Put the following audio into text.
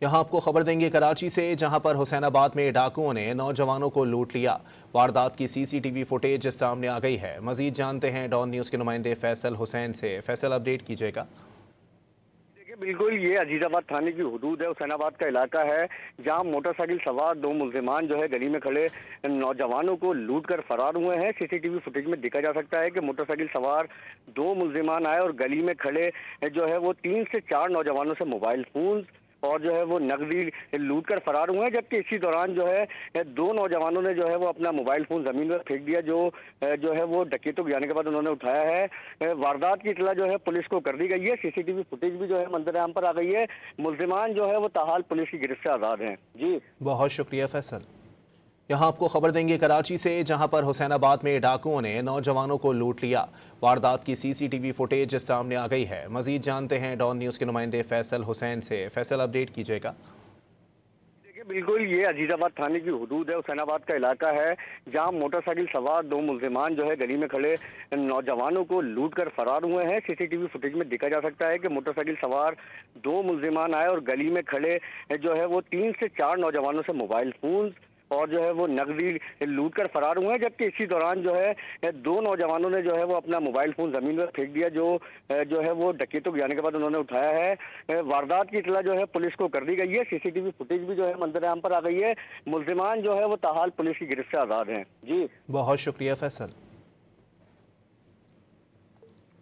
यहाँ आपको खबर देंगे कराची से, जहां पर हुसैनाबाद में डाकुओं ने नौजवानों को लूट लिया। वारदात की सीसीटीवी फुटेज सामने आ गई है। मजीद जानते हैं डॉन न्यूज़ के नुमाइंदे फैसल हुसैन से। फैसल, अपडेट कीजिएगा। देखिए, बिल्कुल ये अजीजाबाद थाने की हुदूद है, हुसैनाबाद का इलाका है, जहां मोटरसाइकिल सवार दो मुल्जिमान जो है गली में खड़े नौजवानों को लूट कर फरार हुए हैं। सीसीटीवी फुटेज में देखा जा सकता है कि मोटरसाइकिल सवार दो मुल्जिमान आए और गली में खड़े जो है वो 3 से 4 नौजवानों से मोबाइल फोन और जो है वो नकदी लूट कर फरार हुए हैं। जबकि इसी दौरान जो है दो नौजवानों ने जो है वो अपना मोबाइल फोन जमीन पर फेंक दिया, जो है वो डकैतों के जाने के बाद उन्होंने उठाया है। वारदात की इतला जो है पुलिस को कर दी गई है। सीसीटीवी फुटेज भी जो है मंजर आम पर आ गई है। मुल्जिमान जो है वो ताहाल पुलिस की गिरफ्त से आज़ाद हैं। जी, बहुत शुक्रिया फैसल। यहाँ आपको खबर देंगे कराची से, जहां पर हुसैनाबाद में डाकुओं ने नौजवानों को लूट लिया। वारदात की सीसीटीवी फुटेज सामने आ गई है। मजीद जानते हैं डॉन न्यूज़ के नुमाइंदे फैसल हुसैन से। फैसल, अपडेट कीजिएगा। देखिए, बिल्कुल ये अजीजाबाद थाने की हुदूद है, हुसैनाबाद का इलाका है, जहां मोटरसाइकिल सवार दो मुल्जिमान जो है गली में खड़े नौजवानों को लूट कर फरार हुए हैं। सीसीटीवी फुटेज में देखा जा सकता है कि मोटरसाइकिल सवार दो मुल्जिमान आए और गली में खड़े जो है वो 3 से 4 नौजवानों से मोबाइल फोन और जो है वो नकदी लूट कर फरार हुए हैं। जबकि इसी दौरान जो है दो नौजवानों ने जो है वो अपना मोबाइल फोन जमीन पर फेंक दिया, जो है वो डकैतों के जाने के बाद उन्होंने उठाया है। वारदात की इतला जो है पुलिस को कर दी गई है। सीसीटीवी फुटेज भी जो है मंजर आम पर आ गई है। मुल्जिमान जो है वो ताहाल पुलिस की गिरफ्त से आज़ाद हैं। जी, बहुत शुक्रिया फैसल।